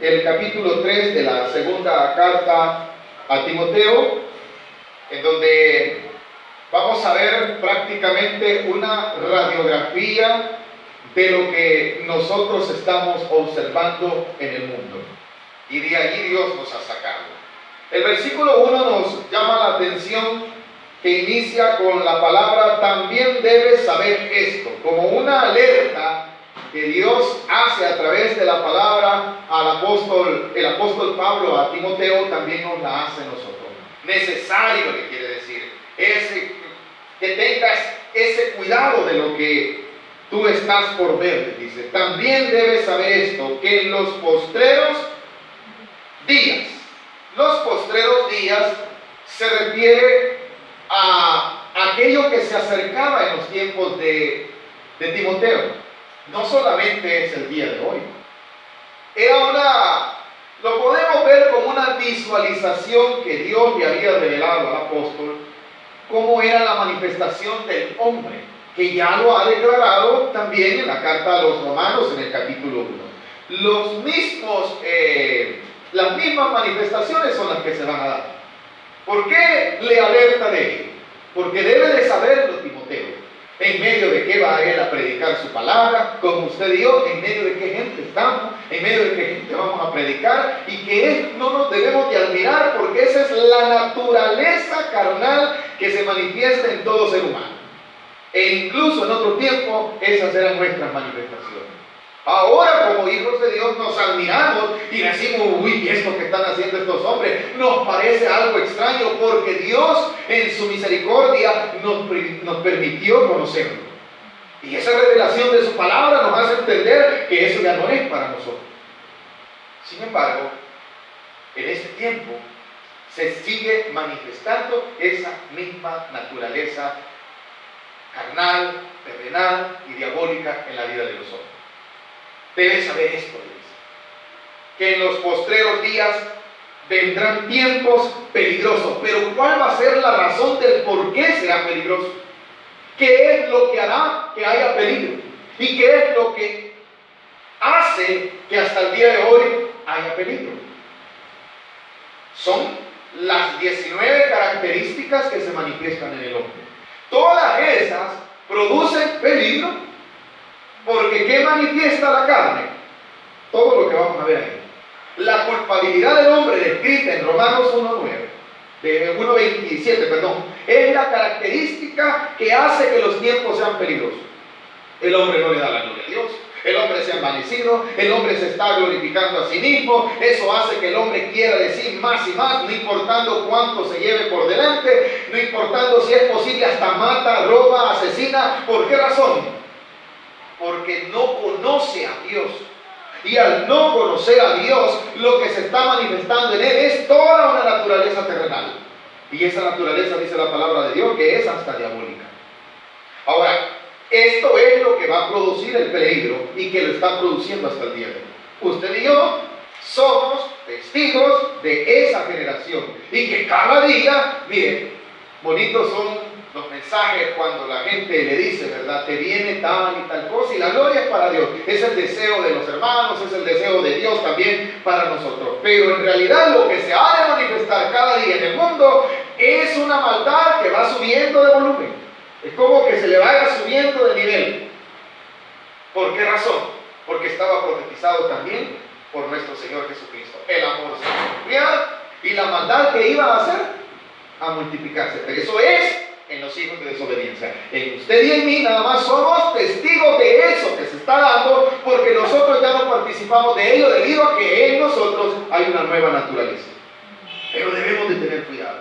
El capítulo 3 de la segunda carta a Timoteo, en donde vamos a ver prácticamente una radiografía de lo que nosotros estamos observando en el mundo. Y de allí Dios nos ha sacado. El versículo 1 nos llama la atención, que inicia con la palabra "también debes saber esto", como una alerta que Dios hace a través de la palabra el apóstol Pablo a Timoteo, también nos la hace a nosotros. Necesario, le quiere decir, que tengas ese cuidado de lo que tú estás por ver. Dice, también debes saber esto, que en los postreros días se refiere a aquello que se acercaba en los tiempos de Timoteo. No solamente es el día de hoy. Lo podemos ver como una visualización que Dios le había revelado al apóstol, cómo era la manifestación del hombre, que ya lo ha declarado también en la carta a los Romanos en el capítulo 1. Las mismas manifestaciones son las que se van a dar. ¿Por qué le alerta de ello? Porque debe de saberlo Timoteo. En medio de qué va él a predicar su palabra, como usted y yo, en medio de qué gente estamos, en medio de qué gente vamos a predicar, y que no nos debemos de admirar, porque esa es la naturaleza carnal que se manifiesta en todo ser humano. E incluso en otro tiempo, esas eran nuestras manifestaciones. Ahora, como hijos de Dios, nos admiramos y decimos, uy, esto que están haciendo estos hombres nos parece algo extraño, porque Dios en su misericordia nos permitió conocerlo. Y esa revelación de su palabra nos hace entender que eso ya no es para nosotros. Sin embargo, en este tiempo se sigue manifestando esa misma naturaleza carnal, terrenal y diabólica en la vida de los hombres. Debes saber esto, dice, que en los postreros días vendrán tiempos peligrosos. Pero ¿cuál va a ser la razón del por qué será peligroso? ¿Qué es lo que hará que haya peligro? ¿Y qué es lo que hace que hasta el día de hoy haya peligro? Son las 19 características que se manifiestan en el hombre. Todas esas producen peligro. Porque ¿qué manifiesta la carne? Todo lo que vamos a ver ahí. La culpabilidad del hombre descrita en Romanos 1:27, es la característica que hace que los tiempos sean peligrosos. El hombre no le da la gloria a Dios, el hombre se ha envanecido, el hombre se está glorificando a sí mismo. Eso hace que el hombre quiera decir más y más, no importando cuánto se lleve por delante, no importando si es posible, hasta mata, roba, asesina. ¿Por qué razón? Porque no conoce a Dios. Y al no conocer a Dios, lo que se está manifestando en él es toda una naturaleza terrenal. Y esa naturaleza, dice la palabra de Dios, que es hasta diabólica. Ahora, esto es lo que va a producir el peligro y que lo está produciendo hasta el día de hoy. Usted y yo somos testigos de esa generación. Y que cada día, miren, bonitos son los mensajes cuando la gente le dice, ¿verdad? Te viene tal y tal cosa, y la gloria es para Dios. Es el deseo de los hermanos, es el deseo de Dios también para nosotros. Pero en realidad lo que se ha de manifestar cada día en el mundo es una maldad que va subiendo de volumen. Es como que se le vaya subiendo de nivel. ¿Por qué razón? Porque estaba profetizado también por nuestro Señor Jesucristo. El amor se va a ampliar y la maldad que iba a hacer a multiplicarse. Pero eso es en los hijos de desobediencia. En usted y en mí nada más somos testigos de eso que se está dando, porque nosotros ya no participamos de ello debido a que en nosotros hay una nueva naturaleza. Pero debemos de tener cuidado,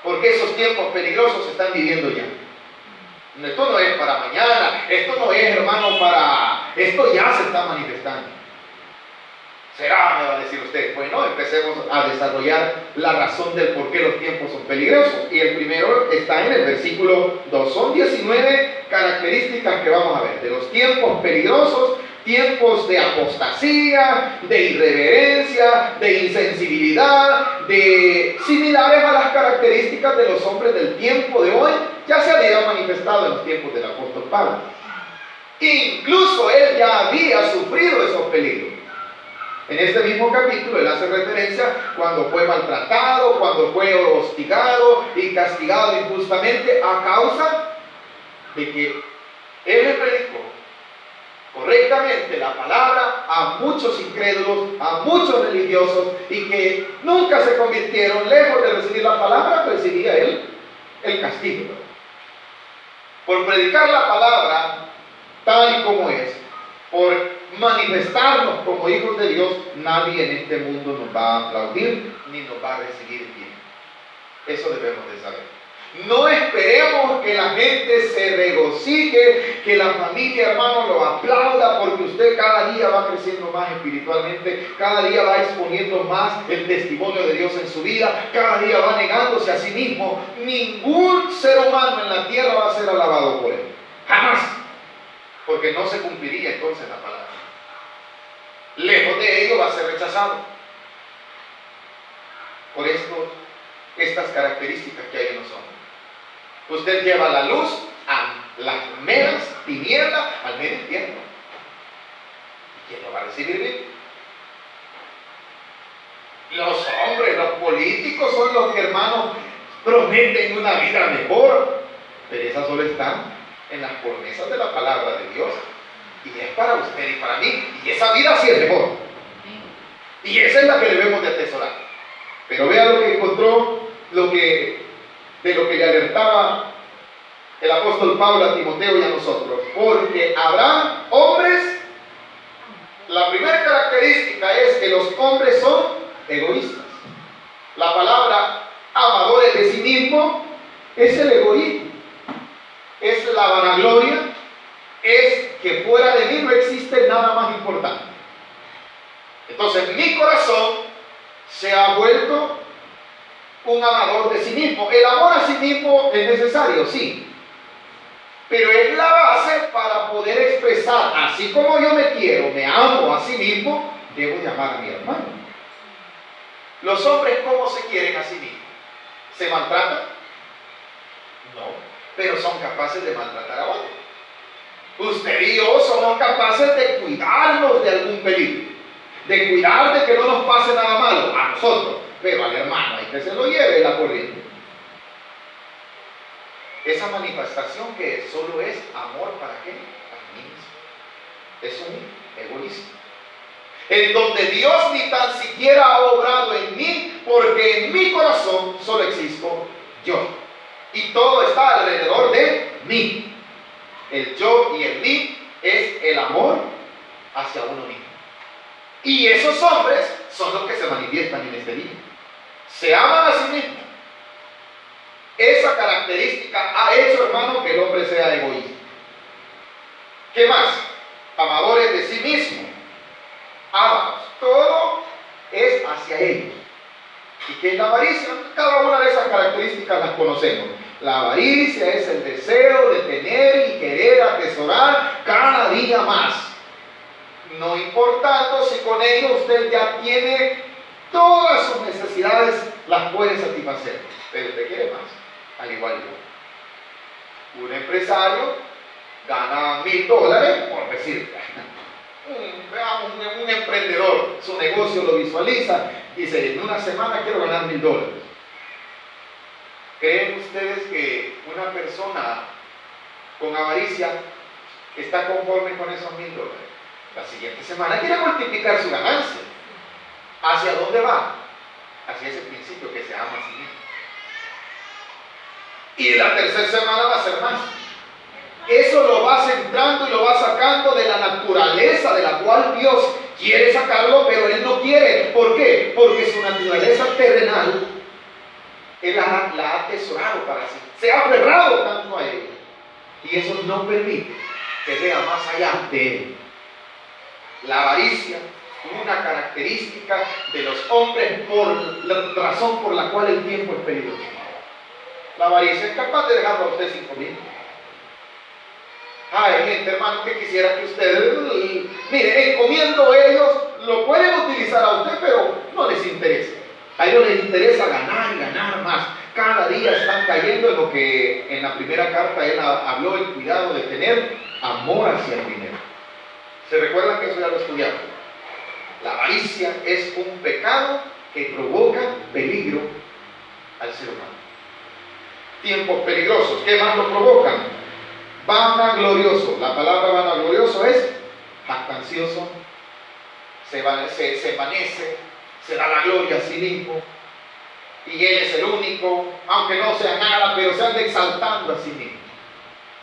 porque esos tiempos peligrosos se están viviendo ya. Esto no es para mañana, esto no es, hermano, esto ya se está manifestando. ¿Será? Me va a decir usted. Bueno, empecemos a desarrollar la razón del por qué los tiempos son peligrosos. Y el primero está en el versículo 2. Son 19 características que vamos a ver de los tiempos peligrosos, tiempos de apostasía, de irreverencia, de insensibilidad, similares a las características de los hombres del tiempo de hoy. Ya se había manifestado en los tiempos del apóstol Pablo. Incluso él ya había sufrido esos peligros. En este mismo capítulo él hace referencia cuando fue maltratado, cuando fue hostigado y castigado injustamente a causa de que él le predicó correctamente la palabra a muchos incrédulos, a muchos religiosos, y que nunca se convirtieron. Lejos de recibir la palabra, recibía él el castigo. Por predicar la palabra tal y como es, por manifestarnos como hijos de Dios, nadie en este mundo nos va a aplaudir ni nos va a recibir bien. Eso debemos de saber. No esperemos que la gente se regocije, que la familia, hermano, lo aplauda, porque usted cada día va creciendo más espiritualmente, cada día va exponiendo más el testimonio de Dios en su vida, cada día va negándose a sí mismo. Ningún ser humano en la tierra va a ser alabado por él. Jamás. Porque no se cumpliría entonces la palabra. Lejos de ello va a ser rechazado. Por estas características que hay en los hombres. Usted lleva la luz a las meras tinieblas, al medio infierno. ¿Quién lo va a recibir bien? Los hombres, los políticos son los que, hermanos, prometen una vida mejor, pero esas solo están en las promesas de la palabra de Dios, y es para usted y para mí, y esa vida sí es mejor, y esa es la que debemos de atesorar. Pero vea lo que encontró, de lo que le alertaba el apóstol Pablo a Timoteo y a nosotros. Porque habrá hombres, la primera característica es que los hombres son egoístas. La palabra amadores de sí mismo es el egoísmo, es la vanagloria, es que fuera de mí no existe nada más importante. Entonces mi corazón se ha vuelto un amador de sí mismo. El amor a sí mismo es necesario, sí, pero es la base para poder expresar, así como yo me quiero, me amo a sí mismo, debo de amar a mi hermano. Los hombres, ¿cómo se quieren a sí mismos? ¿Se maltratan? No, pero son capaces de maltratar a otros. Usted y yo somos capaces de cuidarnos de algún peligro, de cuidar de que no nos pase nada malo a nosotros, pero al hermano hay que se lo lleve la corriente. Esa manifestación que solo es amor, ¿para qué? Para mí mismo. Es un egoísmo, en donde Dios ni tan siquiera ha obrado en mí, porque en mi corazón solo existo yo, y todo está alrededor de mí. El yo y el mí es el amor hacia uno mismo. Y esos hombres son los que se manifiestan en este día. Se aman a sí mismos. Esa característica ha hecho, hermano, que el hombre sea egoísta. ¿Qué más? Amadores de sí mismos. Ávaros. Todo es hacia ellos. ¿Y qué es la avaricia? Cada una de esas características las conocemos. La avaricia es el deseo de tener y querer atesorar cada día más, no importando si con ello usted ya tiene todas sus necesidades, las puede satisfacer, pero usted quiere más, al igual que yo. Un empresario gana $1,000, por decir, veamos, un emprendedor, su negocio lo visualiza, dice, en una semana quiero ganar $1,000. ¿Creen ustedes que una persona con avaricia está conforme con esos $1,000? La siguiente semana quiere multiplicar su ganancia. ¿Hacia dónde va? Hacia ese principio que se ama a sí mismo. Y la tercera semana va a ser más. Eso lo va centrando y lo va sacando de la naturaleza de la cual Dios quiere sacarlo, pero Él no quiere. ¿Por qué? Porque su naturaleza terrenal Él la ha atesorado para sí, se ha aferrado tanto a Él, y eso no permite que vea más allá de Él. La avaricia, una característica de los hombres por la razón por la cual el tiempo es peligroso. La avaricia es capaz de dejarlo a usted sin comida. Hay gente, hermano, que quisiera que ustedes, mire, encomiendo ellos, lo pueden utilizar a usted, pero no les interesa. A ellos les interesa ganar y ganar más. Cada día están cayendo en lo que en la primera carta él habló, el cuidado de tener amor hacia el dinero. ¿Se recuerdan que eso ya lo estudiamos? La avaricia es un pecado que provoca peligro al ser humano. Tiempos peligrosos, ¿qué más lo provocan? Vanaglorioso. La palabra vanaglorioso es jactancioso, se envanece, se da la gloria a sí mismo, y él es el único, aunque no sea nada, pero se anda exaltando a sí mismo.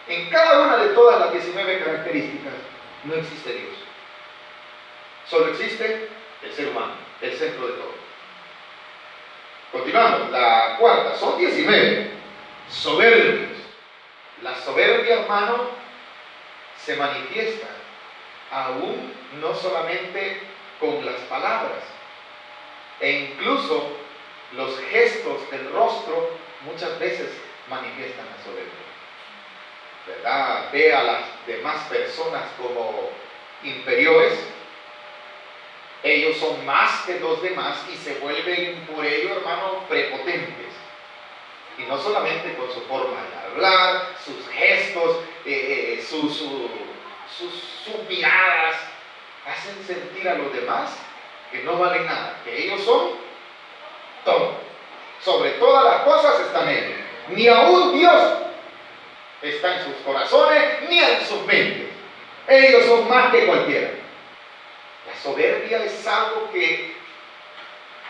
En cada una de todas las 19 características no existe Dios. Solo existe el ser humano, el centro de todo. Continuamos, la cuarta, son 19. Soberbios. La soberbia, hermano, se manifiesta aún no solamente con las palabras, e incluso los gestos del rostro muchas veces manifiestan la soberbia, ¿verdad? Ve a las demás personas como inferiores, ellos son más que los demás y se vuelven por ello, hermano, prepotentes. Y no solamente con su forma de hablar, sus gestos, sus miradas, hacen sentir a los demás que no valen nada, que ellos son todo. Sobre todas las cosas están ellos. Ni aún Dios está en sus corazones, ni en sus mentes. Ellos son más que cualquiera. La soberbia es algo que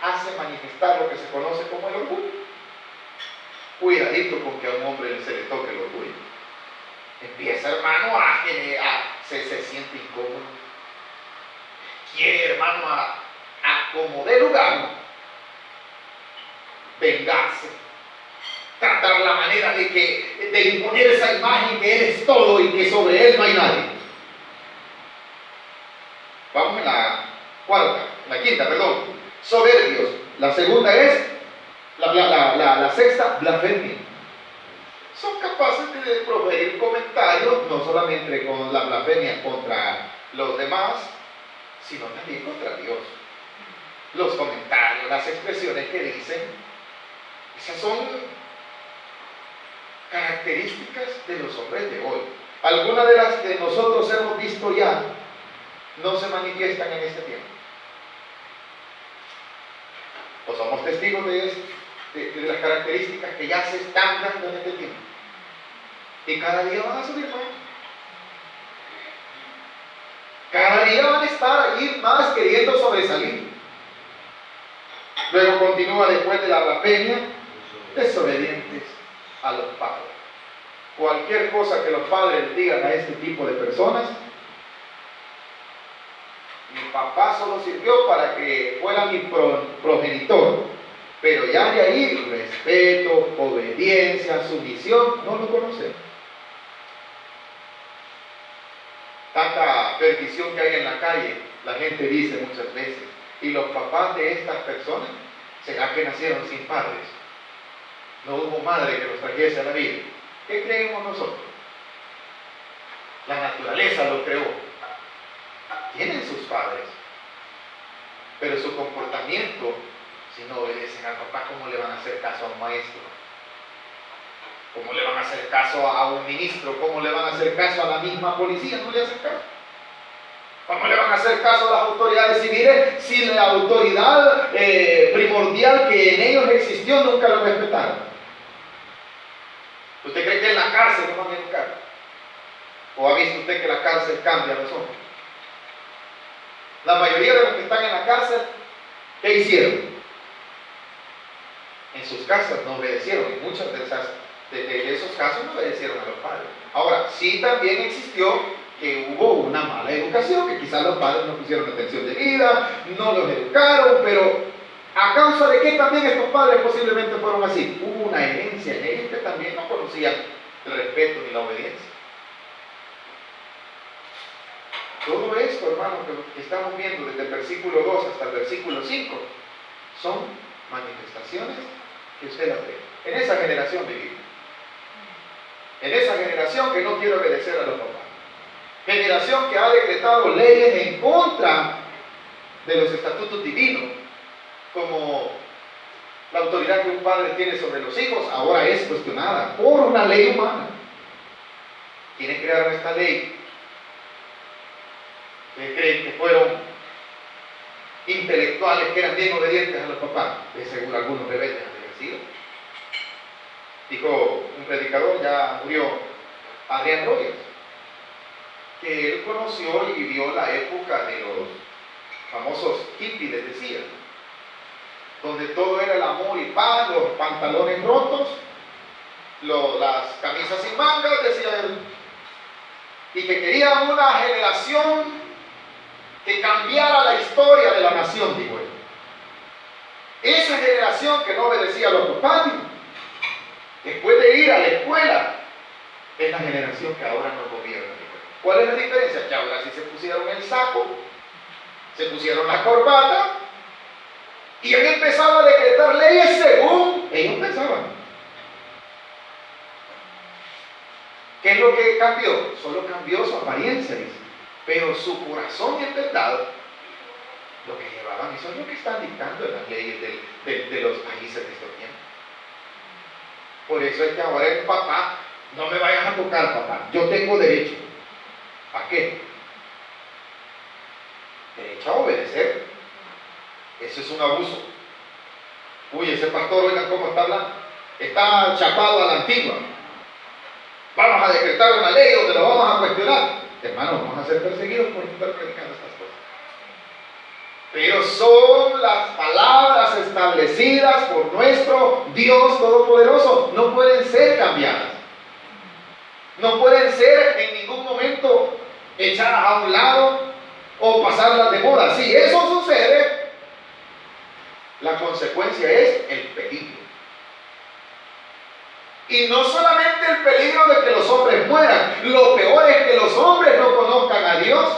hace manifestar lo que se conoce como el orgullo. Cuidadito con que a un hombre se le toque el orgullo. Empieza, hermano, se siente incómodo. Quiere, hermano, a como de lugar, vengarse, tratar la manera de imponer esa imagen que él es todo y que sobre él no hay nadie. Vamos en la quinta, perdón. Soberbios. La segunda es, la sexta, blasfemia. Son capaces de proferir comentarios, no solamente con la blasfemia contra los demás, sino también contra Dios. Los comentarios, las expresiones que dicen, esas son características de los hombres de hoy. Algunas de las que nosotros hemos visto ya no se manifiestan en este tiempo. O somos testigos de las características que ya se están dando en este tiempo. Y cada día van a subir más. Cada día van a estar ahí más queriendo sobresalir. Luego continúa después de la blasfemia, desobedientes a los padres. Cualquier cosa que los padres digan a este tipo de personas, mi papá solo sirvió para que fuera mi progenitor, pero ya de ahí respeto, obediencia, sumisión, no lo conocemos. Tanta perdición que hay en la calle, la gente dice muchas veces, y los papás de estas personas, ¿será que nacieron sin padres? No hubo madre que los trajese a la vida. ¿Qué creemos nosotros? La naturaleza lo creó. Tienen sus padres, pero su comportamiento, si no obedecen al papá, ¿cómo le van a hacer caso a un maestro? ¿Cómo le van a hacer caso a un ministro? ¿Cómo le van a hacer caso a la misma policía? No le hacen caso. ¿Cómo le van a hacer caso a las autoridades civiles si la autoridad primordial que en ellos existió nunca lo respetaron? ¿Usted cree que en la cárcel no van a educar? ¿O ha visto usted que la cárcel cambia a los hombres? La mayoría de los que están en la cárcel, ¿qué hicieron? En sus casas no obedecieron, en muchos de esos casos no obedecieron a los padres. Ahora, sí también existió que hubo una mala educación, que quizás los padres no pusieron atención debida, no los educaron, pero ¿a causa de qué también estos padres posiblemente fueron así? Hubo una herencia en ellos que también no conocían el respeto ni la obediencia. Todo esto, hermano, que estamos viendo desde el versículo 2 hasta el versículo 5, son manifestaciones que usted las ve. En esa generación vivimos. En esa generación que no quiere obedecer a los papás. Generación que ha decretado leyes en contra de los estatutos divinos, como la autoridad que un padre tiene sobre los hijos, ahora es cuestionada por una ley humana. ¿Quiénes crearon esta ley? ¿Qué creen que fueron intelectuales que eran bien obedientes a los papás. De seguro algunos rebeldes han de haber sido. Dijo un predicador, ya murió, Adrián Rogers, que él conoció y vivió la época de los famosos hippies, les decía, donde todo era el amor y paz, los pantalones rotos, las camisas sin mangas, decía él, y que querían una generación que cambiara la historia de la nación, dijo él. Esa generación que no obedecía a los papás, después de ir a la escuela, es la generación que ahora nos gobierna. ¿Cuál es la diferencia? Que ahora sí se pusieron el saco, se pusieron la corbata y han empezado a decretar leyes según ellos pensaban. ¿Qué es lo que cambió? Solo cambió su apariencia, dice. Pero su corazón en verdad, lo que llevaban, eso es lo que están dictando en las leyes de los países de estos tiempos. Por eso es que ahora el papá, no me vayas a tocar, papá, yo tengo derecho. ¿A qué? Derecho a obedecer. Eso es un abuso. Uy, ese pastor, oigan cómo está hablando. Está chapado a la antigua. Vamos a decretar una ley donde lo vamos a cuestionar. Hermanos, vamos a ser perseguidos por estar predicando estas cosas. Pero son las palabras establecidas por nuestro Dios Todopoderoso. No pueden ser cambiadas. No pueden ser en ningún momento echadas a un lado o pasarlas de moda. Si eso sucede, la consecuencia es el peligro. Y no solamente el peligro de que los hombres mueran, lo peor es que los hombres no conozcan a Dios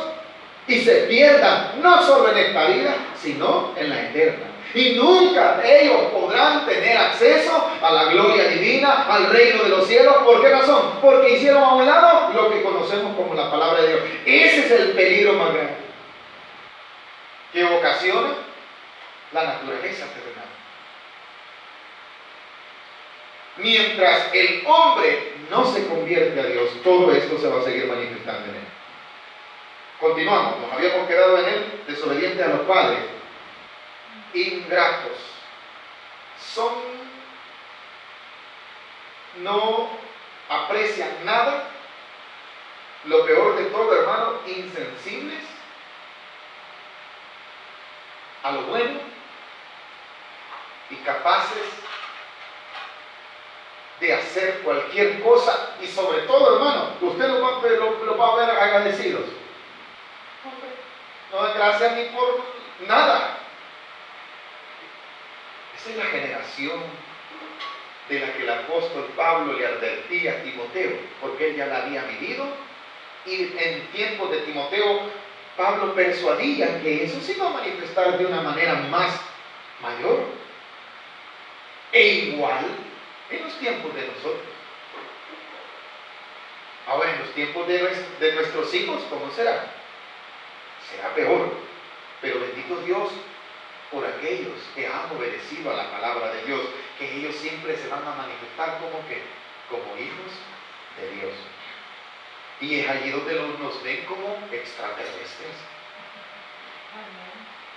y se pierdan, no solo en esta vida, sino en la eterna. Y nunca ellos podrán tener acceso a la gloria divina, al reino de los cielos. ¿Por qué razón? Porque hicieron a un lado lo que conocemos como la palabra de Dios. Ese es el peligro más grande que ocasiona la naturaleza terrenal. Mientras el hombre no se convierte a Dios, todo esto se va a seguir manifestando en él. Continuamos, nos habíamos quedado en él, desobediente a los padres, ingratos, no aprecian nada, lo peor de todo, hermano, insensibles a lo bueno y capaces de hacer cualquier cosa, y sobre todo, hermano, usted lo va a ver agradecidos. No dan gracias ni por nada. Esa es la generación de la que el apóstol Pablo le advertía a Timoteo, porque él ya la había vivido, y en tiempos de Timoteo, Pablo persuadía que eso se iba a manifestar de una manera mayor, e igual en los tiempos de nosotros. Ahora, en los tiempos de nuestros hijos, ¿cómo será? Será peor. Pero bendito Dios por aquellos que han obedecido a la palabra de Dios, que ellos siempre se van a manifestar como hijos de Dios. Y es allí donde nos ven como extraterrestres.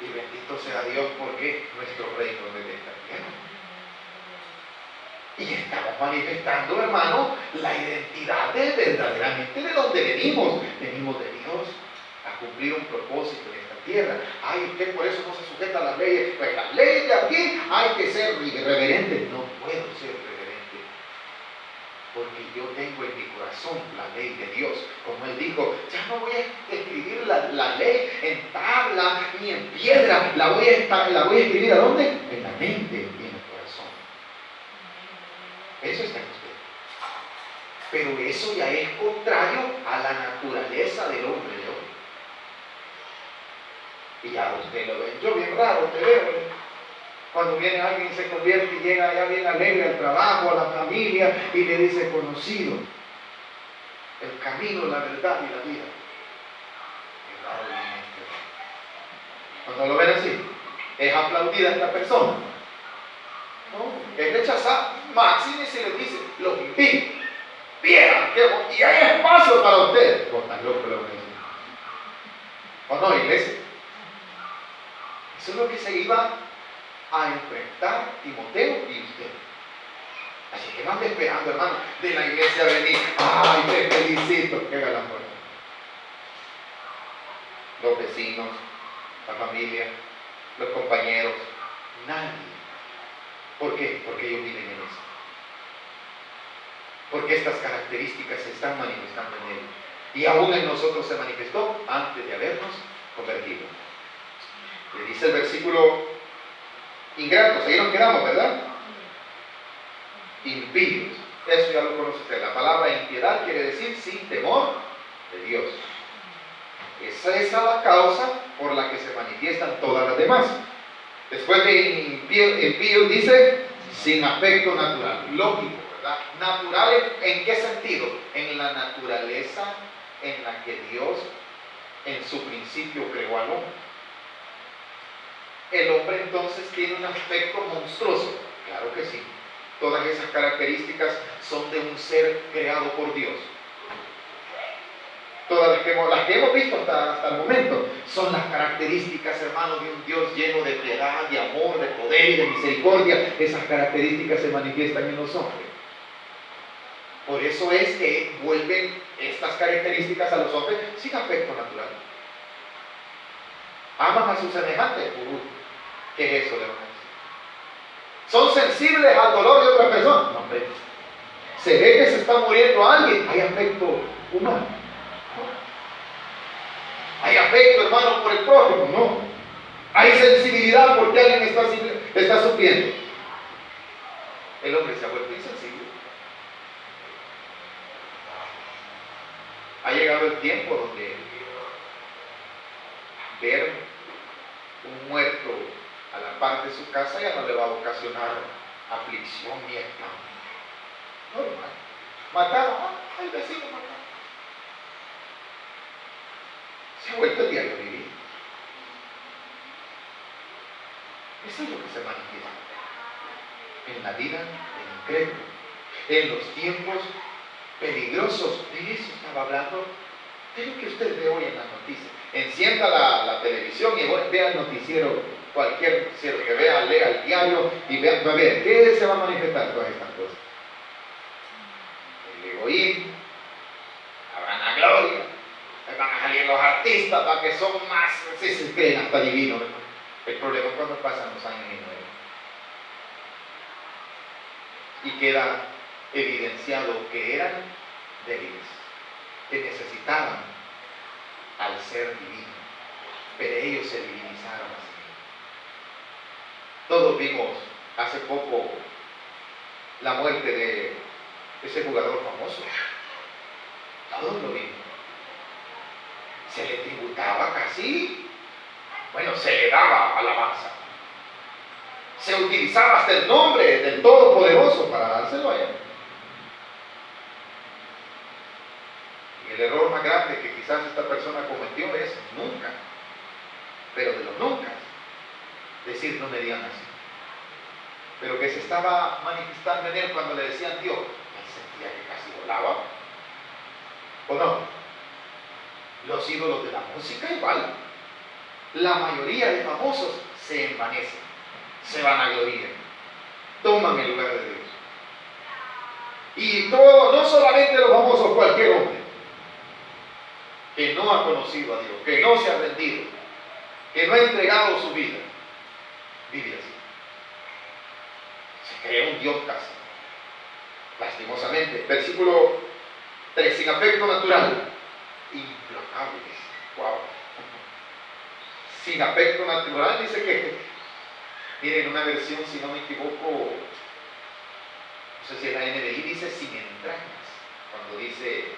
Y bendito sea Dios porque nuestro reino es de esta tierra. Y estamos manifestando, hermano, la identidad de verdaderamente de donde venimos. Venimos de Dios a cumplir un propósito en esta tierra. Ay, usted por eso no se sujeta a las leyes. Pues las leyes de aquí hay que ser irreverentes. No puedo ser irreverente, porque yo tengo en mi corazón la ley de Dios. Como él dijo, ya no voy a escribir la ley en tabla ni en piedra. La voy a escribir ¿a dónde? En la mente y en el corazón. Eso está en usted. Pero eso ya es contrario a la naturaleza del hombre de hoy. Y ya usted lo ve. Yo bien raro te veo. Cuando viene alguien y se convierte y llega ya bien alegre al trabajo, a la familia, y le dice: conocido el camino, la verdad y la vida. Qué raro viene este. Cuando lo ven así, ¿es aplaudida esta persona? No, es rechazada. Máxime se les dice: los impide. Vieran, y hay espacio para usted. Pues tan loco lo que dice. ¿O no, iglesia? Eso es lo que se iba a enfrentar Timoteo y usted. Así que no ande esperando, hermano, de la iglesia venir. ¡Ay, te felicito! ¡Qué galán! Los vecinos, la familia, los compañeros, nadie. ¿Por qué? Porque ellos viven en eso. Porque estas características se están manifestando en él. Y aún en nosotros se manifestó antes de habernos convertido. Le dice el versículo: ingratos, ahí nos quedamos, ¿verdad? Impíos. Eso ya lo conoce usted. La palabra impiedad quiere decir sin temor de Dios. Esa es la causa por la que se manifiestan todas las demás. Después de impíos dice sin afecto natural. Lógico, ¿verdad? Natural, ¿en qué sentido? En la naturaleza en la que Dios en su principio creó al hombre. El hombre entonces tiene un aspecto monstruoso. Claro que sí. Todas esas características son de un ser creado por Dios. Todas las que hemos visto hasta el momento son las características, hermanos, de un Dios lleno de piedad, de amor, de poder y de misericordia. Esas características se manifiestan en los hombres. Por eso es que vuelven estas características a los hombres sin afecto natural. Aman a sus semejantes. ¿Qué es eso, de verdad? ¿Son sensibles al dolor de otra persona? No, hombre. Se ve que se está muriendo alguien. Hay afecto humano. ¿Hay afecto, hermano, por el prójimo? No. ¿Hay sensibilidad porque alguien está sufriendo? El hombre se ha vuelto insensible. Ha llegado el tiempo donde ver un muerto a la par de su casa ya no le va a ocasionar aflicción ni espanto. No, hermano. Mataron al vecino, mataron. Se ha vuelto el diario vivir. Eso es lo que se manifiesta en la vida del incrédulo, en los tiempos peligrosos. De eso estaba hablando, de lo que usted ve hoy en las noticias. Encienda la televisión y vea el noticiero, cualquier noticiero que vea, lea el diario y vea, a ver, ¿qué se va a manifestar todas estas cosas? El egoísmo, la vanagloria. Van a salir los artistas para que son más, si se creen hasta divinos. El problema es cuando pasan los años y queda evidenciado que eran débiles, que necesitaban al ser divino, pero ellos se divinizaron a sí mismos. Todos vimos hace poco la muerte de ese jugador famoso. Todos lo vimos. Se le tributaba casi, bueno, se le daba alabanza. Se utilizaba hasta el nombre del Todopoderoso para dárselo a él. Y el error más grande que quizás esta persona cometió es nunca, pero de los nunca, decir no me digan así. Pero que se estaba manifestando en él cuando le decían Dios, él sentía que casi volaba. ¿O no? Los ídolos de la música igual. La mayoría de famosos se envanecen, se vanaglorian, toman el lugar de Dios. Y todo, no solamente los famosos, cualquier hombre que no ha conocido a Dios, que no se ha rendido, que no ha entregado su vida, vive así. Se cree un Dios casi. Lastimosamente. Versículo 3, sin afecto natural. Implacables. Wow. Sin afecto natural, dice que, miren, una versión, si no me equivoco, no sé si es la NBI, dice sin entrañas, cuando dice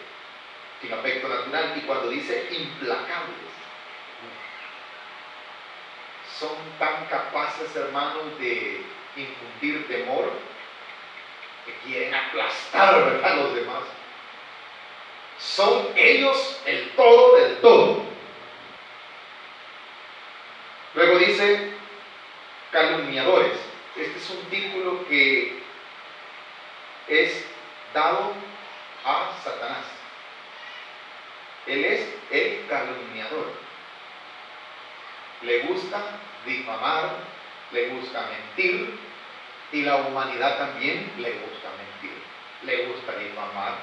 sin afecto natural, y cuando dice implacables. Son tan capaces, hermanos, de infundir temor que quieren aplastar, ¿verdad?, a los demás. Son ellos el todo del todo. Luego dice calumniadores. Este es un título que es dado a Satanás. Él es el calumniador. Le gusta difamar, le gusta mentir, y la humanidad también le gusta mentir, le gusta difamar.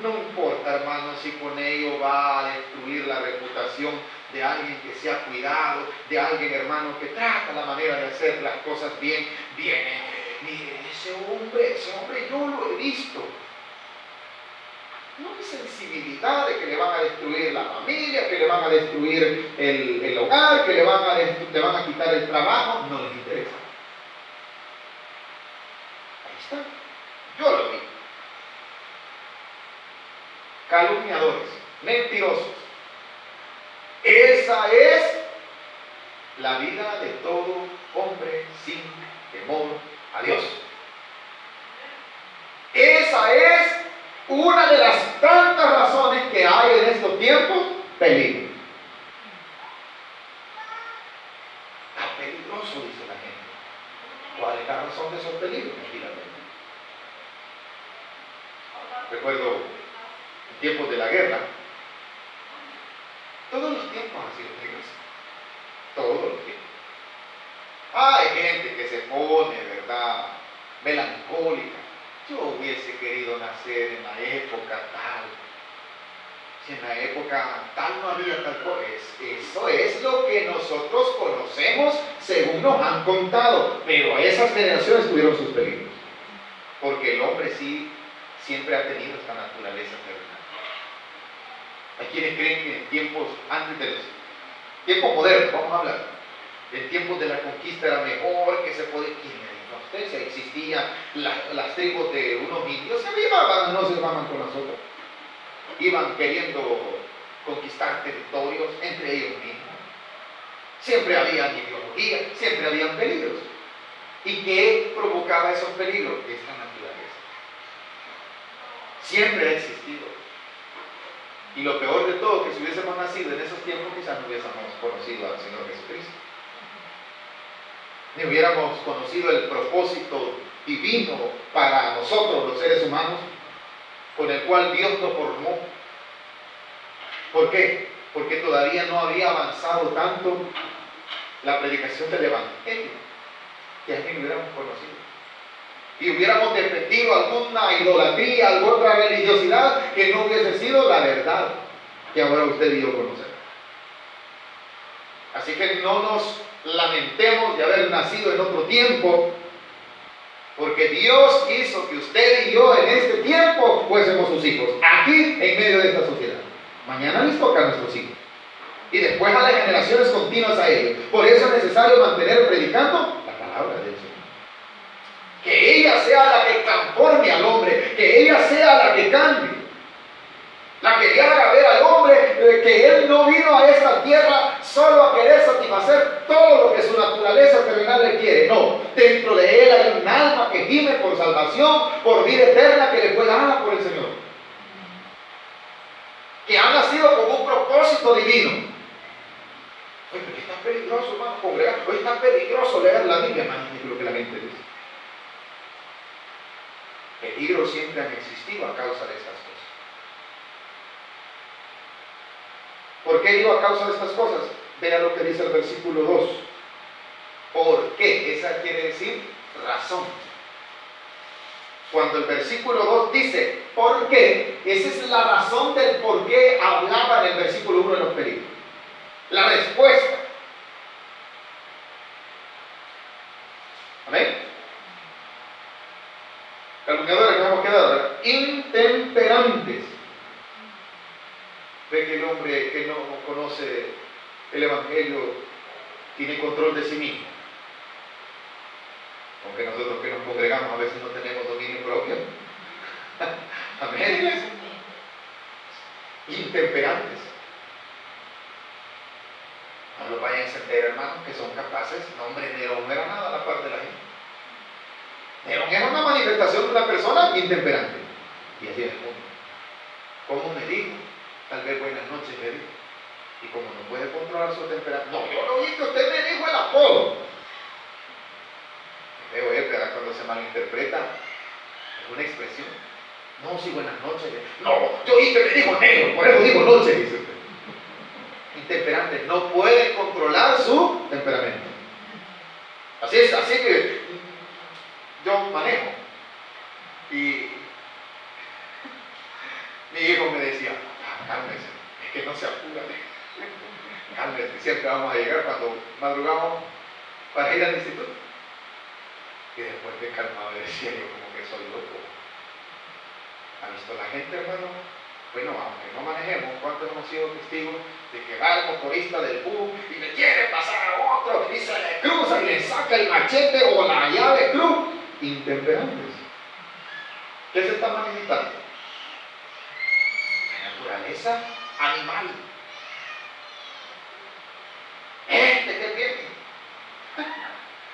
No importa, hermano, si con ello va a destruir la reputación de alguien que se ha cuidado, de alguien, hermano, que trata la manera de hacer las cosas bien, viene, mire, ese hombre yo lo he visto. No hay sensibilidad de que le van a destruir la familia, que le van a destruir el hogar, que le van a quitar el trabajo, no les interesa. Ahí está, yo lo vi. Calumniadores, mentirosos. Esa es la vida de todo hombre sin temor a Dios. Esa es una de las tantas razones que hay en estos tiempos, peligro. Está peligroso, dice la gente. ¿Cuál es la razón de esos peligros? Recuerdo en tiempos de la guerra, todos los tiempos han sido peligrosos. Todos los tiempos. Hay gente que se pone, ¿verdad?, melancólica. Yo hubiese querido nacer en la época tal. Si en la época tal no había tal cosa. Eso es lo que nosotros conocemos según nos han contado. Pero esas generaciones tuvieron sus peligros. Porque el hombre sí siempre ha tenido esta naturaleza terrenal. Hay quienes creen que en tiempos antes de los tiempos modernos, vamos a hablar, en tiempos de la conquista era mejor, que se podía. Si existían las tribus de unos indios, se avivaban, no se llevaban con las otras. Iban queriendo conquistar territorios entre ellos mismos. Siempre había ideología, siempre habían peligros. ¿Y qué provocaba esos peligros? Esta naturaleza. Siempre ha existido. Y lo peor de todo, que si hubiésemos nacido en esos tiempos, quizás no hubiésemos conocido al Señor Jesucristo. Ni hubiéramos conocido el propósito divino para nosotros los seres humanos, con el cual Dios nos formó. ¿Por qué? Porque todavía no había avanzado tanto la predicación del Evangelio, que así lo hubiéramos conocido. Y hubiéramos defendido alguna idolatría, alguna otra religiosidad que no hubiese sido la verdad que ahora usted y yo conocemos. Así que no nos lamentemos de haber nacido en otro tiempo, porque Dios hizo que usted y yo en este tiempo fuésemos sus hijos, aquí en medio de esta sociedad. Mañana les toca a nuestros hijos y después a las generaciones continuas a ellos. Por eso es necesario mantener predicando la palabra de Dios. Que ella sea la que transforme al hombre, que ella sea la que cambie, la que le haga ver al hombre que él no vino a esta tierra solo a querer satisfacer todo lo que su naturaleza terrenal le quiere. No, dentro de él hay un alma que gime por salvación, por vida eterna que le fue dada por el Señor, que ha nacido con un propósito divino. Oye, pero está peligroso, hermano, congregar. Hoy está peligroso leer la Biblia, hermano, es lo que la mente dice. Peligros siempre han existido a causa de estas cosas. ¿Por qué digo a causa de estas cosas? Vea lo que dice el versículo 2. ¿Por qué? Esa quiere decir razón. Cuando el versículo 2 dice ¿por qué? Esa es la razón del por qué hablaba en el versículo 1 de los peligros. La respuesta. ¿Amén? Calumniadores, nos hemos quedado, ¿verdad? Intemperantes. Ve que el hombre que no conoce el Evangelio tiene control de sí mismo. Aunque nosotros que nos congregamos a veces no tenemos dominio propio. Amén. Intemperantes. No lo vayan a entender, hermanos, que son capaces. No, hombre, Nerón no era nada a la parte de la gente. Nerón era una manifestación de una persona intemperante. Y así es el mundo. ¿Cómo me dijo? Tal vez buenas noches le dijo. Y como no puede controlar su temperamento, no, yo no oí que usted me dijo el apodo. Veo, ¿verdad? Cuando se malinterpreta alguna expresión. No, sí, buenas noches. No, yo oí que me dijo negro, por eso digo noche, dice usted. Intemperantes, no pueden controlar su temperamento. Así que yo manejo. Y mi hijo me decía, cálmese, es que no se apura. Cálmese, siempre vamos a llegar cuando madrugamos para ir al instituto. Y después de calmado decía yo como que soy loco. ¿Ha visto la gente, hermano? Bueno, aunque no manejemos, ¿cuántos hemos sido testigos de que va el motorista del bus y le quiere pasar a otro y se le cruza y le saca el machete o la llave cruz? Intemperantes. ¿Qué se está manifestando? La naturaleza animal. ¿Qué tiene?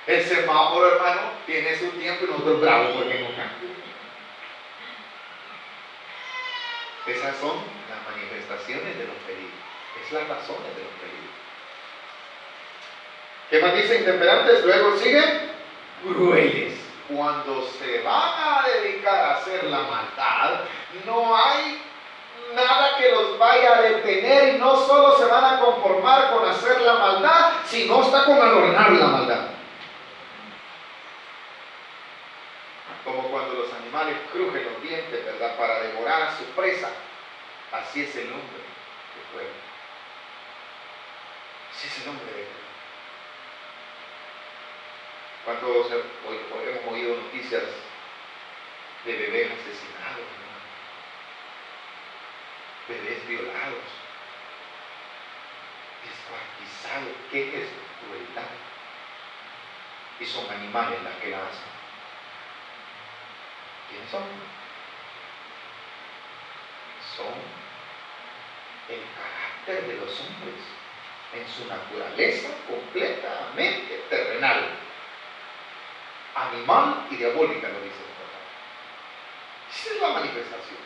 El semáforo, hermano, tiene su tiempo y nosotros bravos porque no cambia. Esas son las manifestaciones de los peligros. Es las razones de los peligros. ¿Qué más dice intemperantes? Luego sigue crueles. Cuando se van a dedicar a hacer la maldad, no hay nada que los vaya a detener y no solo se van a conformar con hacer la maldad, sino hasta con adornar la maldad. Como cuando los animales crujen los dientes, ¿verdad?, para devorar a su presa. Así es el hombre de cruel. Así es el hombre de cruel. ¿Cuántos hoy hemos oído noticias de bebés asesinados, ¿no? Bebés violados, descuartizados? ¿Qué es eso? Crueldad. Y son animales las que la hacen. ¿Quiénes son? Son el carácter de los hombres en su naturaleza completamente terrenal, animal y diabólica, lo dice el Papa. Esa es la manifestación.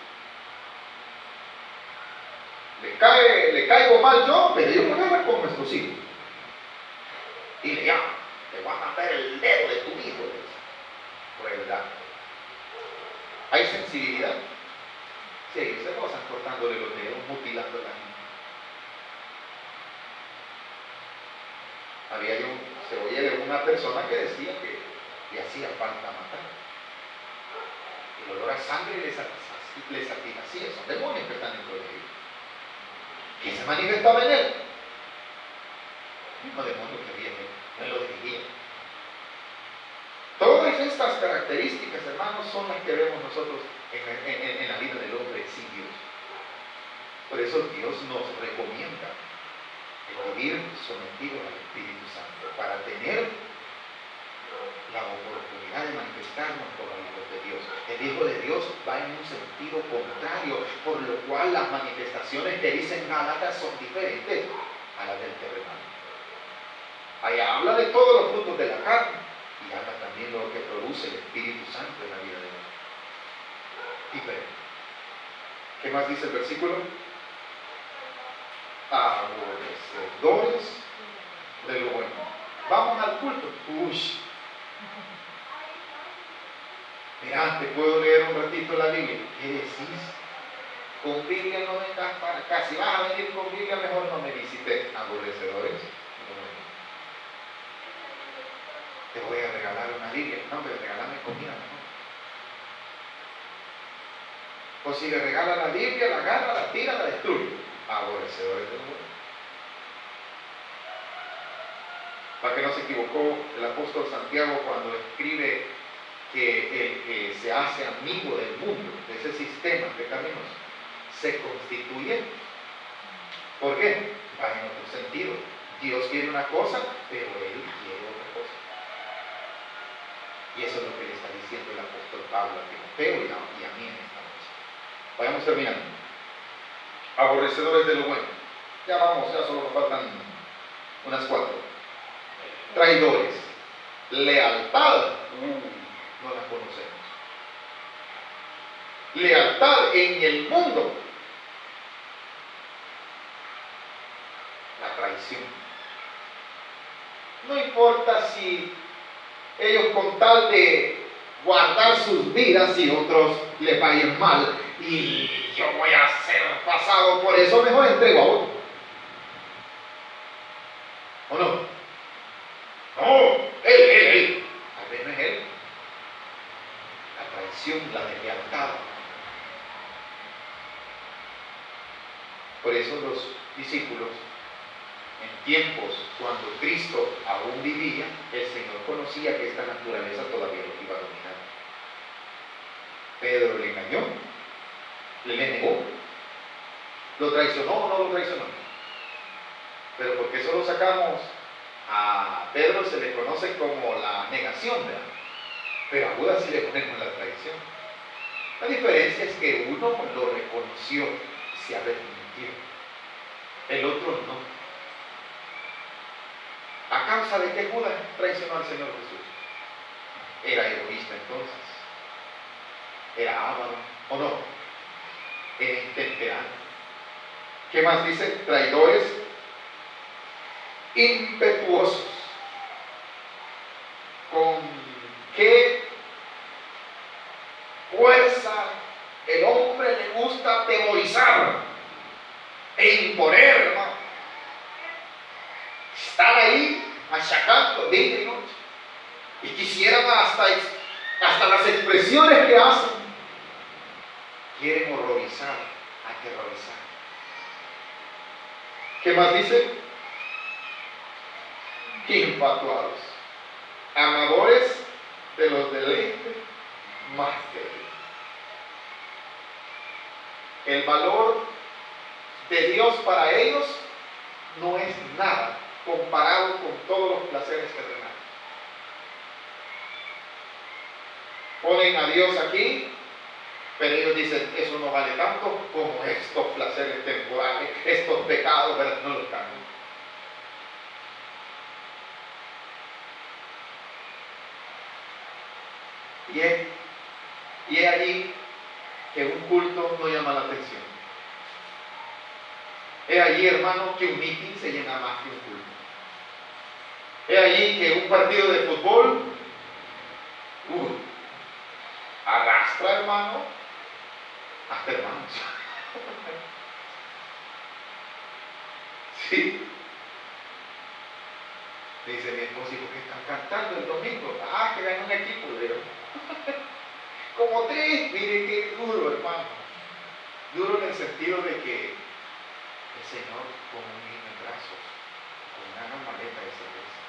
Le caigo mal yo, pero yo me voy a con nuestros hijos. Y le llamo, te voy a matar el dedo de tu hijo. Crueldad. ¿Hay sensibilidad? Sí, se gozan cortándole los dedos, mutilando a la gente. Se oye de una persona que decía que le hacía falta matar. El olor a sangre les satisfacía. Son demonios que están dentro de ellos. ¿Qué se manifestaba en él? El mismo demonio que había en él, él lo dirigía. Todas estas características, hermanos, son las que vemos nosotros en la vida del hombre sin Dios. Por eso Dios nos recomienda el vivir sometido al Espíritu Santo para tener la oportunidad de manifestarnos como hijos de Dios. El Hijo de Dios va en un sentido contrario, por lo cual las manifestaciones que dicen Gálatas son diferentes a las del terrenal. Allá habla de todos los frutos de la carne y habla también de lo que produce el Espíritu Santo en la vida de Dios. Diferente. ¿Qué más dice el versículo? Aborrecedores de lo bueno. Vamos al culto. Mira, te puedo leer un ratito la Biblia. ¿Qué decís? Con Biblia no vengas para acá. Si vas a venir con Biblia, mejor no me visites. Aborrecedores. Te voy a regalar una Biblia. No, pero regálame comida mejor. O si le regala la Biblia, la agarra, la tira, la destruye. Aborrecedores de lo bueno. Para que no se equivocó el apóstol Santiago cuando escribe que el que se hace amigo del mundo, de ese sistema de caminos, se constituye. ¿Por qué? Va en otro sentido. Dios quiere una cosa, pero Él quiere otra cosa. Y eso es lo que le está diciendo el apóstol Pablo a Timoteo y a mí en esta noche. Vayamos terminando. Aborrecedores de lo bueno. Ya vamos, ya solo nos faltan unas 4. Traidores. Lealtad. No la conocemos. Lealtad en el mundo. La traición. No importa si ellos con tal de guardar sus vidas y otros les vayan mal y yo voy a ser pasado por eso, mejor entrego a otro. ¿O no? No, Él. Tal vez no es él. La traición, la deslealtad. Por eso los discípulos, en tiempos cuando Cristo aún vivía, el Señor conocía que esta naturaleza todavía lo iba a dominar. Pedro le engañó, le negó, lo traicionó o no lo traicionó. Pero porque eso lo sacamos, a Pedro se le conoce como la negación, ¿verdad? Pero a Judas sí le ponemos la traición. La diferencia es que uno lo reconoció y se arrepintió, el otro no. ¿A causa de qué Judas traicionó al Señor Jesús? Era egoísta entonces, era avaro, ¿o no? Era intemperante. ¿Qué más dice? Traidores, impetuosos. ¿Con qué fuerza el hombre le gusta atemorizar e imponer, hermano? Están ahí machacando día y noche. Y quisieran hasta las expresiones que hacen, quieren horrorizar, aterrorizar. ¿Qué más dice? Infatuados, amadores de los deleites más débiles. El valor de Dios para ellos no es nada comparado con todos los placeres terrenales. Ponen a Dios aquí, pero ellos dicen, eso no vale tanto como estos placeres temporales, estos pecados, ¿verdad? No los cambian. Y es allí que un culto no llama la atención. Es allí, hermano, que un meeting se llena más que un culto. Es allí que un partido de fútbol arrastra, hermano, hasta hermanos. ¿Sí? Dice mi esposo, ¿y por qué están cantando el domingo? Que ganó un equipo, pero como tres, mire qué duro, hermano. Duro en el sentido de que el Señor con un niño en brazos, con una maleta de cerveza.